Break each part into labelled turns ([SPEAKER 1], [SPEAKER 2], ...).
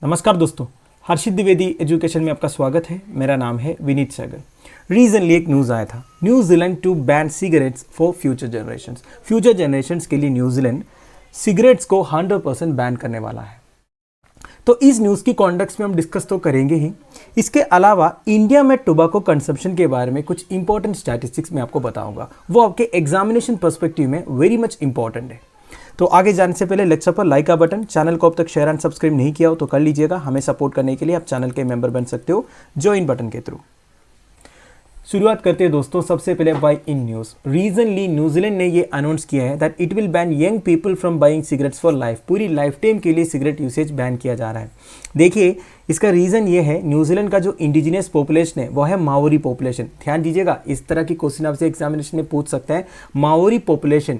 [SPEAKER 1] नमस्कार दोस्तों, हर्षित द्विवेदी एजुकेशन में आपका स्वागत है। मेरा नाम है विनीत सागर। रीजनली एक न्यूज़ आया था, New Zealand to ban cigarettes for future generations. Future generations के लिए न्यूजीलैंड सिगरेट्स को 100% बैन करने वाला है। तो इस न्यूज़ की कॉन्टेक्स्ट में हम डिस्कस तो करेंगे ही। इसके अलावा इंडिया में टोबैको कंजम्पशन के बारे में कुछ इंपॉर्टेंट स्टैटिस्टिक्स मैं आपको बताऊंगा, वो आपके एग्जामिनेशन पर्सपेक्टिव में वेरी मच इंपॉर्टेंट है। तो आगे जाने से पहले लेट्स पर लाइक का बटन, चैनल को अब तक शेयर एंड सब्सक्राइब नहीं किया हो तो कर लीजिएगा। हमें सपोर्ट करने के लिए आप चैनल के मेंबर बन सकते हो ज्वाइन बटन के थ्रू। शुरुआत करते हैं दोस्तों, सबसे पहले by in news. Recently New Zealand ने ये अनाउंस किया है that it will ban young people from buying cigarettes for life. पूरी लाइफ टाइम के लिए सिगरेट यूसेज बैन किया जा रहा है। देखिए, इसका रीज़न ये है, न्यूजीलैंड का जो इंडिजिनियस पॉपुलेशन है वो है माओरी पॉपुलेशन। ध्यान दीजिएगा, इस तरह की क्वेश्चन आपसे एग्जामिनेशन में पूछ सकता है। माओरी पॉपुलेशन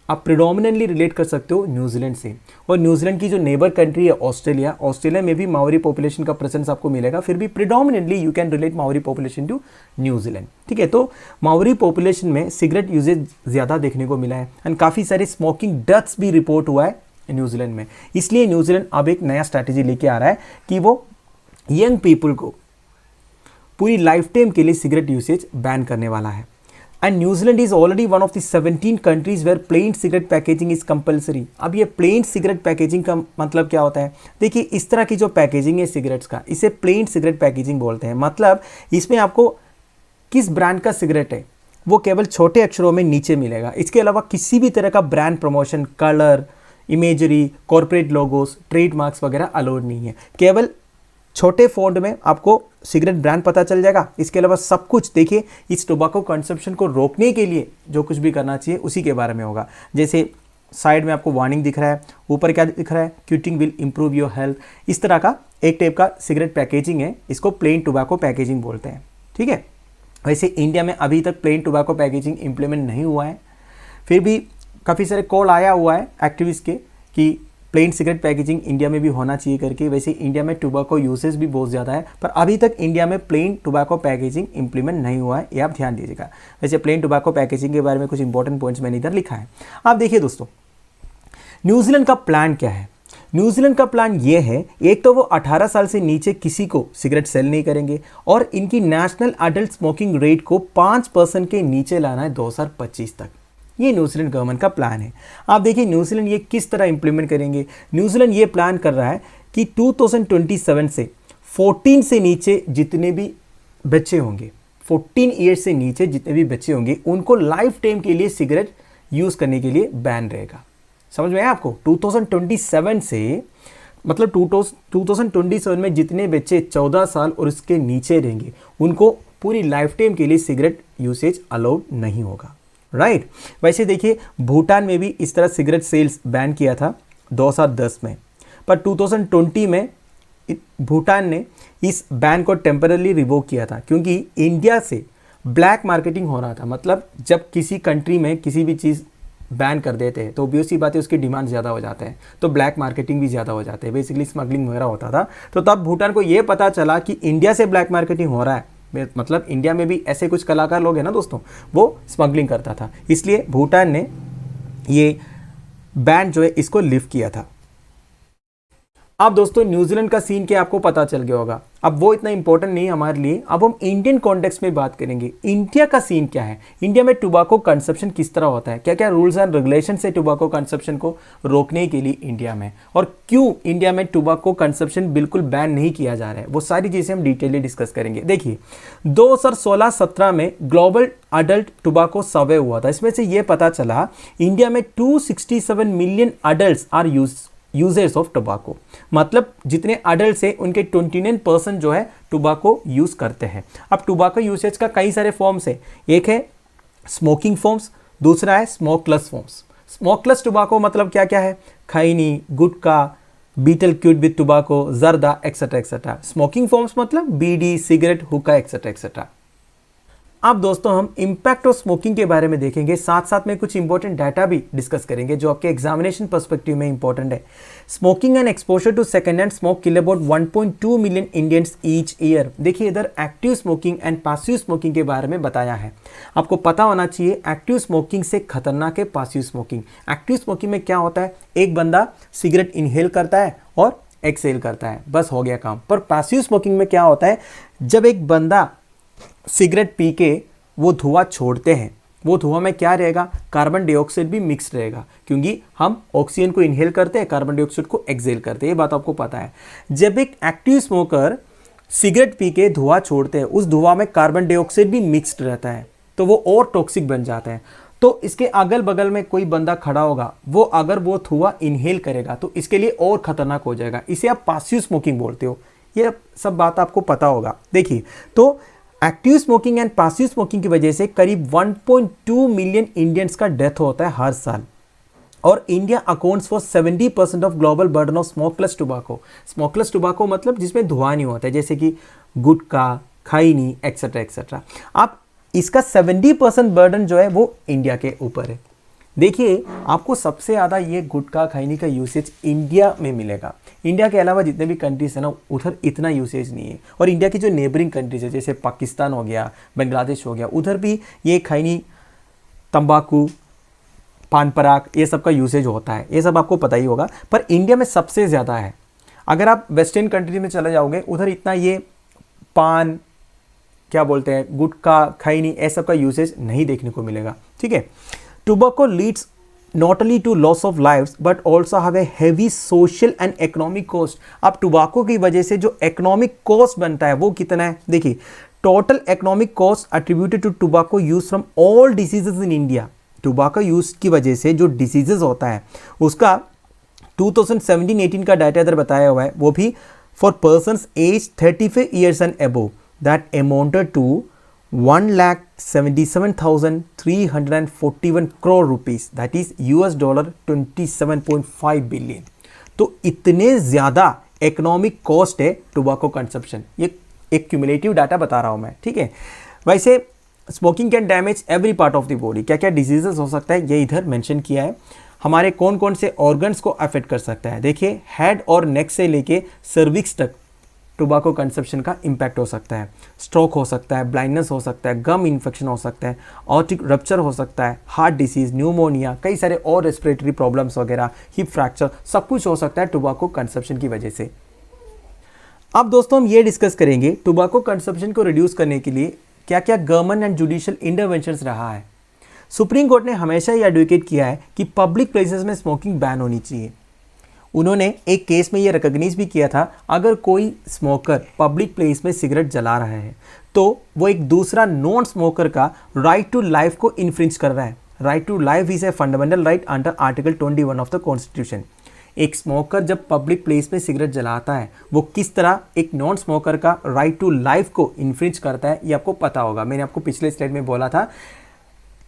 [SPEAKER 1] आप प्रिडोमिनेंटली रिलेट कर सकते हो न्यूजीलैंड से, और न्यूजीलैंड की जो नेबर कंट्री है ऑस्ट्रेलिया, ऑस्ट्रेलिया में भी माओरी पॉपुलेशन का प्रेजेंस आपको मिलेगा। फिर भी predominantly you can relate Maori population to New Zealand. ठीक है, तो माओरी पॉपुलेशन में सिगरेट यूजेज ज़्यादा देखने को मिला है एंड काफ़ी सारे स्मोकिंग डेथ्स भी रिपोर्ट हुआ है न्यूजीलैंड में। इसलिए न्यूजीलैंड अब एक नया स्ट्रैटेजी लेके आ रहा है कि वो यंग पीपल को पूरी लाइफ टाइम के लिए सिगरेट यूसेज बैन करने वाला है। And New Zealand is already one of the 17 countries where plain cigarette packaging is compulsory. अब ये प्लेन सिगरेट पैकेजिंग का मतलब क्या होता है? देखिए, इस तरह की जो पैकेजिंग है सिगरेट्स का, इसे प्लेन सिगरेट पैकेजिंग बोलते हैं। मतलब इसमें आपको किस ब्रांड का सिगरेट है वो केवल छोटे अक्षरों में नीचे मिलेगा। इसके अलावा किसी भी तरह का brand promotion, colour, imagery, corporate logos, trademarks वगैरह अलाउड नहीं है। केवल छोटे फॉन्ट में आपको सिगरेट ब्रांड पता चल जाएगा। इसके अलावा सब कुछ देखिए, इस टोबैको कंजम्पशन को रोकने के लिए जो कुछ भी करना चाहिए उसी के बारे में होगा। जैसे साइड में आपको वार्निंग दिख रहा है, ऊपर क्या दिख रहा है? Quitting will improve your health. इस तरह का एक टाइप का सिगरेट पैकेजिंग है, इसको प्लेन टोबैको पैकेजिंग बोलते हैं। ठीक है, वैसे इंडिया में अभी तक प्लेन टोबैको पैकेजिंग इंप्लीमेंट नहीं हुआ है, फिर भी काफ़ी सारे कॉल आया हुआ है एक्टिविस्ट के कि प्लेन सिगरेट पैकेजिंग इंडिया में भी होना चाहिए करके। वैसे इंडिया में टोबैको यूसेज भी बहुत ज़्यादा है, पर अभी तक इंडिया में प्लेन टोबैको पैकेजिंग इंप्लीमेंट नहीं हुआ है, ये आप ध्यान दीजिएगा। वैसे प्लेन टोबैको पैकेजिंग के बारे में कुछ इंपॉर्टेंट पॉइंट्स मैंने इधर लिखा है, आप देखिए दोस्तों। न्यूजीलैंड का प्लान क्या है? न्यूजीलैंड का प्लान ये है, एक तो वो 18 साल से नीचे किसी को सिगरेट सेल नहीं करेंगे, और इनकी नेशनल अडल्ट स्मोकिंग रेट को 5% के नीचे लाना है 2025 तक। ये न्यूजीलैंड गवर्नमेंट का प्लान है। आप देखिए न्यूजीलैंड ये किस तरह इंप्लीमेंट करेंगे। न्यूजीलैंड ये प्लान कर रहा है कि 2027 से 14 से नीचे जितने भी बच्चे होंगे, 14 ईयर्स से नीचे जितने भी बच्चे होंगे, उनको लाइफ टाइम के लिए सिगरेट यूज़ करने के लिए बैन रहेगा। समझ में आया आपको? 2027 से मतलब 2027 में जितने बच्चे 14 साल और उसके नीचे रहेंगे उनको पूरी लाइफ टाइम के लिए सिगरेट यूसेज अलाउड नहीं होगा। राइट। वैसे देखिए, भूटान में भी इस तरह सिगरेट सेल्स बैन किया था 2010 में, पर 2020 में भूटान ने इस बैन को टेम्पररी रिवोक किया था, क्योंकि इंडिया से ब्लैक मार्केटिंग हो रहा था। मतलब जब किसी कंट्री में किसी भी चीज़ बैन कर देते हैं तो ऑब्वियस सी बात है उसकी डिमांड ज़्यादा हो जाता है, तो ब्लैक मार्केटिंग भी ज़्यादा हो जाते हैं, बेसिकली स्मगलिंग वगैरह होता था। तो तब भूटान को ये पता चला कि इंडिया से ब्लैक मार्केटिंग हो रहा है, मतलब इंडिया में भी ऐसे कुछ कलाकार लोग हैं ना दोस्तों, वो स्मगलिंग करता था, इसलिए भूटान ने ये बैन जो है इसको लिफ्ट किया था। अब दोस्तों न्यूजीलैंड का सीन क्या आपको पता चल गया होगा, अब वो इतना इंपॉर्टेंट नहीं है हमारे लिए। अब हम इंडियन कॉन्टेक्स्ट में बात करेंगे। इंडिया का सीन क्या है, इंडिया में टोबैको कंजप्शन किस तरह होता है, क्या क्या रूल्स एंड रेगुलेशन है टोबैको कंजप्शन को रोकने के लिए इंडिया में, और क्यों इंडिया में टोबैको कंजप्शन बिल्कुल बैन नहीं किया जा रहा है, वो सारी चीज़ें हम डिटेली डिस्कस करेंगे। देखिए, 2016-17 में ग्लोबल अडल्ट टोबैको सर्वे हुआ था, इसमें से ये पता चला इंडिया में 267 million adult are users of tobacco. मतलब जितने अडल्ट हैं उनके 29% जो है टोबैको यूज़ करते हैं। अब टोबैको यूसेज का कई सारे फॉर्म्स है, एक है स्मोकिंग फॉर्म्स, दूसरा है स्मोकलेस फॉर्म्स। स्मोकलेस टोबैको मतलब क्या क्या है? खैनी, गुटखा, बीटल क्यूट विथ टोबैको, जर्दा एक्सेट्रा एक्सेट्रा। स्मोकिंग फॉर्म्स मतलब बीड़ी, सिगरेट, हुक्का एक्सेट्रा एक्सेट्रा। अब दोस्तों हम इम्पैक्ट ऑफ स्मोकिंग के बारे में देखेंगे, साथ साथ में कुछ इंपॉर्टेंट डाटा भी डिस्कस करेंगे जो आपके एग्जामिनेशन पर्सपेक्टिव में इंपॉर्टेंट है। Smoking and exposure to second hand smoke kill about 1.2 million Indians each year. देखिए, इधर active smoking and passive smoking के बारे में बताया है। आपको पता होना चाहिए एक्टिव स्मोकिंग से खतरनाक है पैसिव स्मोकिंग। एक्टिव स्मोकिंग में क्या होता है, एक बंदा सिगरेट इनहेल करता है और एक्सेल करता है, बस हो गया काम। पर पैसिव स्मोकिंग में क्या होता है, जब एक बंदा सिगरेट पी के वो धुआं छोड़ते हैं, वो धुआं में क्या रहेगा, कार्बन डाइऑक्साइड भी मिक्स रहेगा, क्योंकि हम ऑक्सीजन को इनहेल करते हैं, कार्बन डाइऑक्साइड को एक्सेल करते हैं, ये बात आपको पता है। जब एक एक्टिव स्मोकर सिगरेट पी के धुआं छोड़ते हैं, उस धुआं में कार्बन डाइऑक्साइड भी मिक्स्ड रहता है, तो वो और टॉक्सिक बन जाता है। तो इसके अगल बगल में कोई बंदा खड़ा होगा, वो अगर वो धुआं इनहेल करेगा तो इसके लिए और खतरनाक हो जाएगा, इसे आप पैसिव स्मोकिंग बोलते हो। ये सब बात आपको पता होगा। देखिए, तो active smoking and passive smoking की वजह से करीब 1.2 मिलियन इंडियंस का डेथ होता है हर साल, और India accounts for 70% of global burden of smokeless tobacco. Smokeless tobacco मतलब जिसमें धुआं नहीं होता है, जैसे कि गुटखा, खैनी, एक्सेट्रा एक्सेट्रा। आप इसका 70% बर्डन जो है वो इंडिया के ऊपर है। देखिए, आपको सबसे ज़्यादा ये गुटखा, खैनी का यूसेज इंडिया में मिलेगा। इंडिया के अलावा जितने भी कंट्रीज है ना, उधर इतना यूसेज नहीं है। और इंडिया की जो नेबरिंग कंट्रीज है, जैसे पाकिस्तान हो गया, बांग्लादेश हो गया, उधर भी ये खैनी, तंबाकू, पान पराग, ये सब का यूसेज होता है, ये सब आपको पता ही होगा। पर इंडिया में सबसे ज़्यादा है। अगर आप वेस्टर्न कंट्री में चले जाओगे, उधर इतना ये पान, क्या बोलते हैं, गुटखा, खैनी, ये सब का यूसेज नहीं देखने को मिलेगा। ठीक है। Tobacco leads not only to loss of lives but also have a heavy social and economic cost। अब टोबैको की वजह से जो इकोनॉमिक कॉस्ट बनता है वो कितना है, देखिए, total economic cost attributed to tobacco use from all diseases in India. Tobacco use की वजह से जो डिसीजेज होता है उसका 2017-18 का डाटा इधर बताया हुआ है, वो भी for persons age 35 years and above, that amounted to 1,77,341 crore rupees, that is $27.5 billion. तो इतने ज़्यादा इकोनॉमिक कॉस्ट है टोबैको कंजप्शन। ये एक क्यूमुलेटिव डाटा बता रहा हूँ मैं, ठीक है। वैसे smoking can damage every part of the body. क्या क्या डिजीजेस हो सकता है ये इधर मेंशन किया है। हमारे कौन कौन से ऑर्गन्स को अफेक्ट कर सकता है, देखिए, हेड और नेक से लेके सर्विक्स तक टोबैको कंजप्शन का इम्पैक्ट हो सकता है। स्ट्रोक हो सकता है, ब्लाइंडनेस हो सकता है, गम इन्फेक्शन हो सकता है, ऑर्टिक रप्चर हो सकता है, हार्ट डिसीज, न्यूमोनिया, कई सारे और रेस्पिरेटरी प्रॉब्लम्स वगैरह, हिप फ्रैक्चर, सब कुछ हो सकता है टोबैको कंजप्शन की वजह से। अब दोस्तों हम ये डिस्कस करेंगे टोबैको कंजप्शन को रिड्यूस करने के लिए क्या क्या गवर्नमेंट एंड जुडिशियल इंटरवेंशंस रहा है। सुप्रीम कोर्ट ने हमेशा ये एडवोकेट किया है कि पब्लिक प्लेसेस में स्मोकिंग बैन होनी चाहिए। उन्होंने एक केस में ये रिकॉग्नाइज भी किया था, अगर कोई स्मोकर पब्लिक प्लेस में सिगरेट जला रहा है तो वो एक दूसरा नॉन स्मोकर का राइट टू लाइफ को इन्फ्रिंज कर रहा है। Right to life is a fundamental right under article 21 of the constitution. एक स्मोकर जब पब्लिक प्लेस में सिगरेट जलाता है, वो किस तरह एक नॉन स्मोकर का राइट टू लाइफ को इन्फ्रिंज करता है, ये आपको पता होगा। मैंने आपको पिछले स्लाइड में बोला था,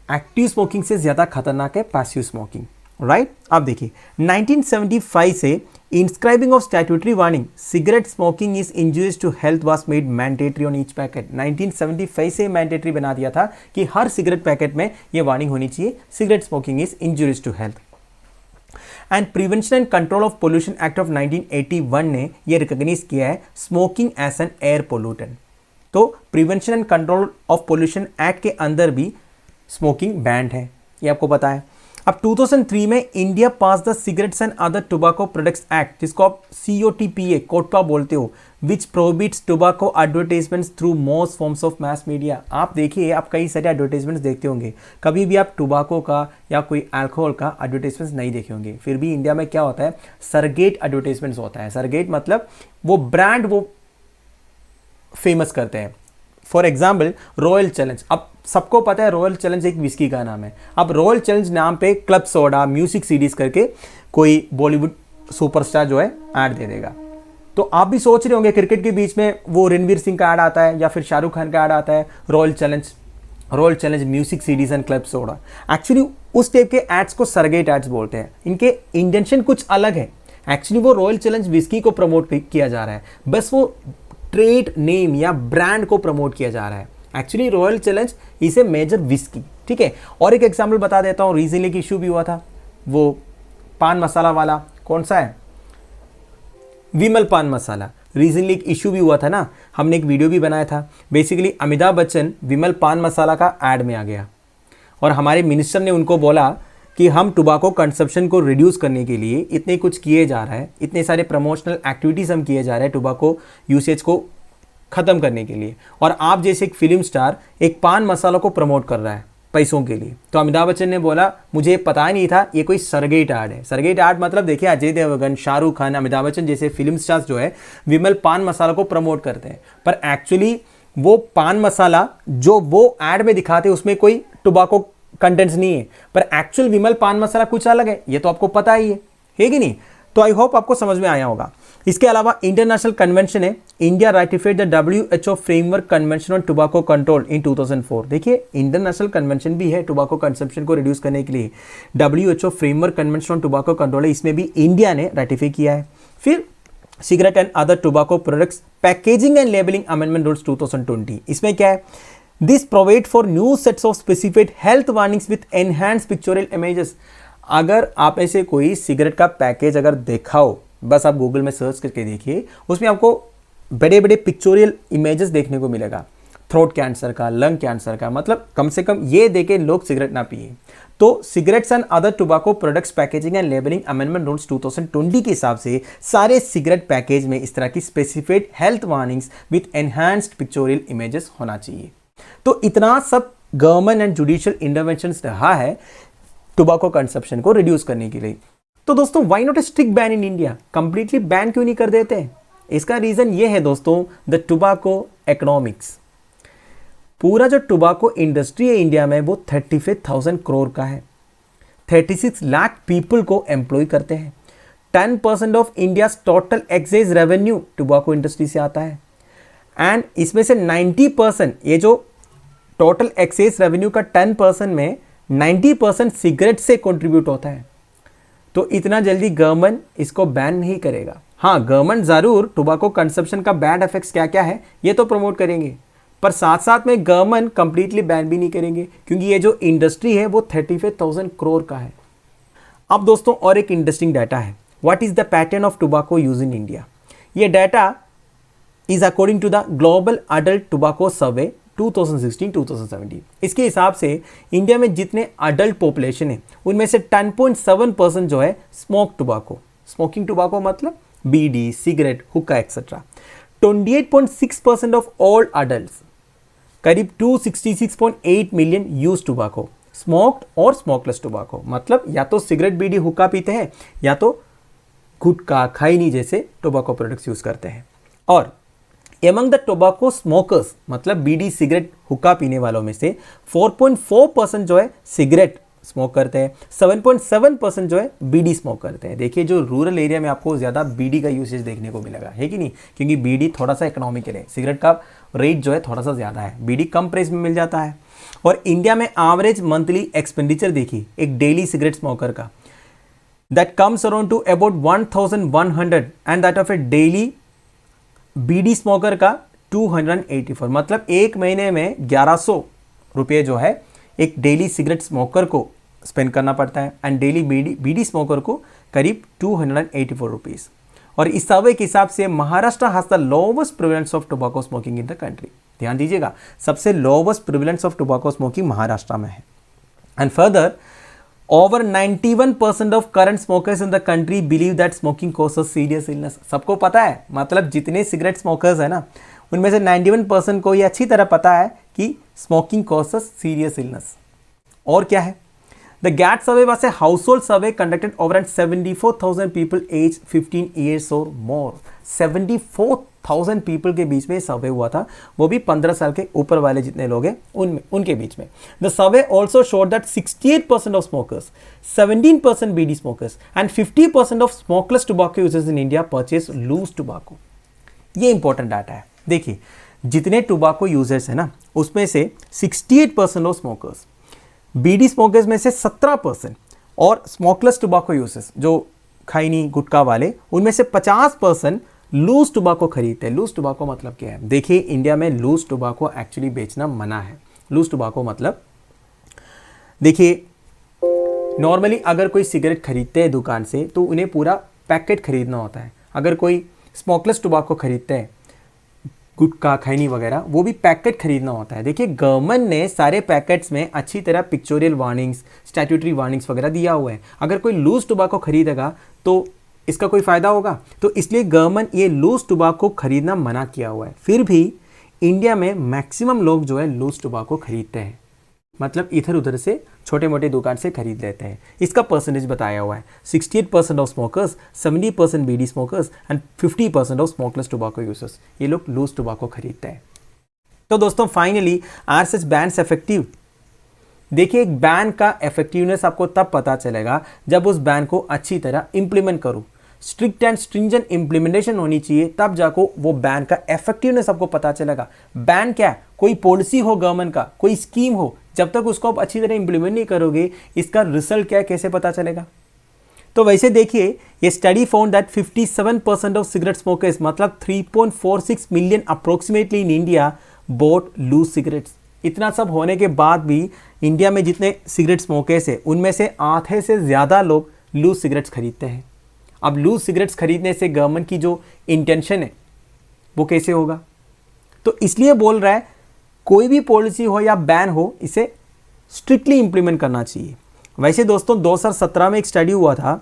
[SPEAKER 1] एक्टिव स्मोकिंग से ज़्यादा खतरनाक है पैसिव स्मोकिंग, राइट। अब देखिए, 1975 से inscribing of statutory warning cigarette smoking is injurious to health was made mandatory on each packet. 1975 से मैंडेटरी बना दिया था कि हर सिगरेट पैकेट में ये वार्निंग होनी चाहिए, cigarette smoking is injurious to health. And prevention and control of pollution act of 1981 ने यह रिकॉग्नाइज किया है smoking as an air pollutant. तो prevention and control of pollution act के अंदर भी स्मोकिंग बैंड है, ये आपको पता है। अब 2003 में India pass the cigarettes and other tobacco products act, जिसको आप COTPA कोटपा बोलते हो, विच prohibits tobacco advertisements through most forms of mass media. आप देखिए, आप कई सारे एडवर्टाइजमेंट्स देखते होंगे, कभी भी आप टोबैको का या कोई अल्कोहल का एडवर्टाइजमेंट्स नहीं देखे होंगे। फिर भी इंडिया में क्या होता है, सरगेट एडवर्टाइजमेंट्स होता है। सरगेट मतलब वो ब्रांड वो फेमस करते हैं। फॉर एग्जाम्पल रॉयल चैलेंज, अब सबको पता है रॉयल चैलेंज एक विस्की का नाम है। अब रॉयल चैलेंज नाम पे क्लब सोडा, म्यूजिक सीरीज करके कोई बॉलीवुड सुपरस्टार जो है ऐड दे देगा। तो आप भी सोच रहे होंगे क्रिकेट के बीच में वो रणवीर सिंह का ऐड आता है या फिर शाहरुख खान का ऐड आता है, Royal Challenge music series and club soda. Actually उस टाइप के एड्स को सरगेट एड्स बोलते हैं। इनके इंटेंशन कुछ अलग है। एक्चुअली वो रॉयल चैलेंज विस्की को प्रमोट किया जा रहा है, बस वो ट्रेड नेम या ब्रांड को प्रमोट किया जा रहा है। Actually Royal Challenge is a major whisky, ठीक है। और एक एग्जांपल बता देता हूँ, रिसेंटली एक इशू भी हुआ था, वो पान मसाला वाला, कौन सा है, विमल पान मसाला। रिसेंटली एक इशू भी हुआ था ना, हमने एक वीडियो भी बनाया था। बेसिकली अमिताभ बच्चन विमल पान मसाला का ऐड में आ गया और हमारे मिनिस्टर ने उनको बोला कि हम टोबैको कंजप्शन को रिड्यूस करने के लिए इतने कुछ किए जा रहा है, इतने सारे प्रमोशनल एक्टिविटीज़ हम किए जा रहे हैं टोबैको यूसेज को ख़त्म करने के लिए, और आप जैसे एक फिल्म स्टार एक पान मसाला को प्रमोट कर रहा है पैसों के लिए, तो अमिताभ बच्चन ने बोला मुझे पता ही नहीं था ये कोई सरगेट ऐड है। सरगेट ऐड मतलब देखिए अजय देवगन, शाहरुख खान, अमिताभ बच्चन जैसे फिल्म स्टार्स जो है विमल पान मसाला को प्रमोट करते हैं, पर एक्चुअली वो पान मसाला जो वो ऐड में दिखाते हैं उसमें कोई टोबैको कंटेंट्स नहीं है, पर एक्चुअल विमल पान मसाला कुछ अलग है, ये तो आपको पता ही है कि नहीं। तो आई होप आपको समझ में आया होगा। इसके अलावा इंटरनेशनल कन्वेंशन है, India ratified the WHO framework convention on tobacco control in 2004। देखिए इंटरनेशनल कन्वेंशन भी है टोबैको कंजप्शन को रिड्यूस करने के लिए, WHO framework convention on tobacco control है, इसमें भी इंडिया ने राटिफाई किया है। फिर cigarette and other tobacco products packaging and labelling amendment rules 2020, इसमें क्या है, this provide for new sets of specified health warnings with enhanced pictorial images. अगर आप ऐसे कोई सिगरेट का पैकेज अगर देखा हो, बस आप गूगल में सर्च करके देखिए, उसमें आपको बड़े बड़े पिक्चोरियल इमेजेस देखने को मिलेगा, थ्रोट कैंसर का, लंग कैंसर का, मतलब कम से कम ये देखे लोग सिगरेट ना पिए। तो cigarettes and other tobacco products packaging and labelling amendment rules 2020 के हिसाब से सारे सिगरेट पैकेज में इस तरह की specified health warnings with enhanced pictorial images होना चाहिए। तो इतना सब गवर्नमेंट एंड जुडिशियल इंटरवेंशन रहा है टोबैको कंजप्शन को रिड्यूस करने के लिए। तो दोस्तों why not a strict ban in India, completely ban क्यों नहीं कर देते? इसका रीजन ये है दोस्तों, द टोबैको इकोनॉमिक्स। पूरा जो टोबैको इंडस्ट्री है इंडिया में वो 35,000 करोड़ का है, 36 लाख पीपल को एम्प्लॉय करते हैं, 10% of India total excise revenue tobacco industry से आता है, एंड इसमें से 90%, ये जो टोटल एक्साइज रेवेन्यू का 10% में 90% सिगरेट से कंट्रीब्यूट होता है। तो इतना जल्दी गवर्नमेंट इसको बैन नहीं करेगा। हाँ, गवर्नमेंट ज़रूर टोबैको कंजप्शन का बैड इफेक्ट्स क्या क्या है ये तो प्रमोट करेंगे, पर साथ साथ में गवर्नमेंट कंप्लीटली बैन भी नहीं करेंगे, क्योंकि ये जो इंडस्ट्री है वो 35,000 करोड़ का है। अब दोस्तों और एक इंटरेस्टिंग डाटा है, what is the pattern of tobacco use in India. ये data is according to the global adult tobacco survey 2016-2017। इसके हिसाब से इंडिया में जितने अडल्ट पॉपुलेशन है उनमें से 10.7% जो है स्मोक टोबैको, स्मोकिंग टोबैको मतलब बीड़ी, सिगरेट, हुक्का एक्सेट्रा। 28.6% ऑफ ऑल अडल्ट्स, करीब 266.8 मिलियन यूज टोबैको, स्मोक्ड और स्मोकलेस टोबैको, मतलब या तो सिगरेट, बीड़ी, हुक्का पीते हैं या तो गुटखा, खैनी जैसे टोबैको प्रोडक्ट्स यूज करते हैं। और एमंग द टोबैको स्मोकर्स, मतलब बीड़ी, सिगरेट, हुक्का पीने वालों में से 4.4% जो है सिगरेट स्मोक करते हैं, 7.7% जो है बीड़ी स्मोक करते हैं। देखिए जो रूरल एरिया में आपको ज़्यादा बीड़ी का यूसेज देखने को मिलेगा, है कि नहीं, क्योंकि बीड़ी थोड़ा सा इकोनॉमिकल है, सिगरेट का रेट जो है थोड़ा सा ज़्यादा है, बीड़ी कम प्राइस में मिल जाता है। और इंडिया में एवरेज मंथली एक्सपेंडिचर देखिए एक डेली सिगरेट स्मोकर का, that comes around two about 1,100 and that of A daily bidi smoker का 284, मतलब एक महीने में 1100 रुपये जो है एक डेली सिगरेट स्मोकर को स्पेंड करना पड़ता है, एंड डेली बीड़ी स्मोकर को करीब 284 रुपीज़। और इस सर्वे के हिसाब से Maharashtra has the lowest prevalence of tobacco smoking in the country. ध्यान दीजिएगा, सबसे lowest prevalence of tobacco smoking Maharashtra में है। And further over 91% of current smokers in the country believe that smoking causes serious illness। सबको पता है, मतलब जितने सिगरेट स्मोकर्स है ना उनमें से 91% को ये अच्छी तरह पता है कि स्मोकिंग causes serious illness। और क्या है, The GAT survey was a household survey conducted over 74,000 people aged 15 years or more। 74,000 people के बीच में सर्वे हुआ था, वो भी 15 साल के ऊपर वाले जितने लोग हैं उनके बीच में। The survey also showed that 68% of smokers, 17% bidi smokers and 50% of smokeless tobacco users in India purchase loose tobacco। ये इंपॉर्टेंट डाटा है। देखिए जितने टोबैको यूजर्स है ना उसमें से 68% ऑफ स्मोकर्स, बीड़ी स्मोकर्स में से 17% और स्मोकलेस टोबैको यूजर्स जो खैनी गुटखा वाले उनमें से 50% लूज टोबैको खरीदते हैं। लूज टोबैको मतलब क्या है, देखिए इंडिया में लूज टोबैको एक्चुअली बेचना मना है। लूज टोबैको मतलब देखिए नॉर्मली अगर कोई सिगरेट खरीदते हैं दुकान से तो उन्हें पूरा पैकेट खरीदना होता है। अगर कोई स्मोकलेस टोबैको खरीदते हैं गुटखा खैनी वगैरह, वो भी पैकेट खरीदना होता है। देखिए गवर्नमेंट ने सारे पैकेट्स में अच्छी तरह पिक्चोरियल वार्निंग्स, स्टैट्यूटरी वार्निंग्स वगैरह दिया हुआ है। अगर कोई लूज टोबैको खरीदेगा तो इसका कोई फ़ायदा होगा, तो इसलिए गवर्नमेंट ये लूज टोबैको खरीदना मना किया हुआ है। फिर भी इंडिया में मैक्सिमम लोग जो है लूज टोबैको खरीदते हैं, मतलब इधर उधर से छोटे मोटे दुकान से खरीद लेते हैं। इसका परसेंटेज बताया हुआ है 68% of smokers, 70% bidi smokers and 50% of smokeless tobacco users, ये लोग लूज टोबैको खरीदते हैं। तो दोस्तों finally are such bans effective? देखिए एक बैन का इफेक्टिवनेस आपको तब पता चलेगा जब उस बैन को अच्छी तरह इंप्लीमेंट करो। स्ट्रिक्ट एंड स्ट्रिंजेंट इंप्लीमेंटेशन होनी चाहिए, तब जाको वो बैन का इफेक्टिवनेस आपको पता चलेगा। बैन क्या, कोई पॉलिसी हो गवर्नमेंट का, कोई स्कीम हो, जब तक उसको आप अच्छी तरह इंप्लीमेंट नहीं करोगे इसका रिजल्ट क्या है कैसे पता चलेगा? तो वैसे देखिए ये study found that 57% of cigarette smokers, मतलब 3.46 million approximately in India bought loose cigarettes. इतना सब होने के बाद भी इंडिया में जितने सिगरेट स्मोकर्स है उनमें से आधे से ज़्यादा लोग लूज सिगरेट्स खरीदते हैं। अब लूज सिगरेट्स खरीदने से गवर्नमेंट की जो इंटेंशन है वो कैसे होगा? तो इसलिए बोल रहा है कोई भी पॉलिसी हो या बैन हो इसे स्ट्रिक्टली इंप्लीमेंट करना चाहिए। वैसे दोस्तों 2017 में एक स्टडी हुआ था,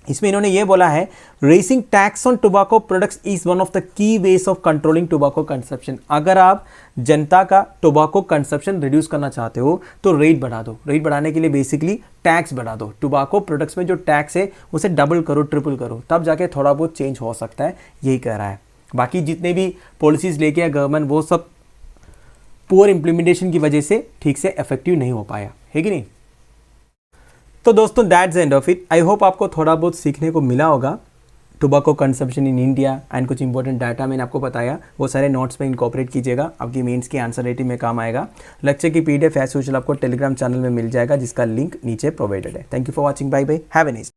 [SPEAKER 1] इसमें इन्होंने ये बोला है racing tax on tobacco products is one of the key ways of controlling tobacco consumption. अगर आप जनता का टोबैको कंजप्शन रिड्यूस करना चाहते हो तो रेट बढ़ा दो। रेट बढ़ाने के लिए बेसिकली टैक्स बढ़ा दो। टोबैको प्रोडक्ट्स में जो टैक्स है उसे डबल करो, ट्रिपल करो, तब जाके थोड़ा बहुत चेंज हो सकता है, यही कह रहा है। बाकी जितने भी पॉलिसीज लेके आए गवर्नमेंट वो सब पुअर इंप्लीमेंटेशन की वजह से ठीक से इफेक्टिव नहीं हो पाया, है कि नहीं? तो दोस्तों that's end of it. I hope आपको थोड़ा बहुत सीखने को मिला होगा tobacco consumption in India and कुछ इंपॉर्टेंट डाटा मैंने आपको बताया, वो सारे नोट्स में इनकॉर्पोरेट कीजिएगा, आपकी मेंस की आंसर राइटिंग में काम आएगा। लेक्चर की पीडीएफ एज यूजुअल आपको टेलीग्राम चैनल में मिल जाएगा जिसका लिंक नीचे प्रोवाइडेड है। Thank you for watching, bye bye, have a nice.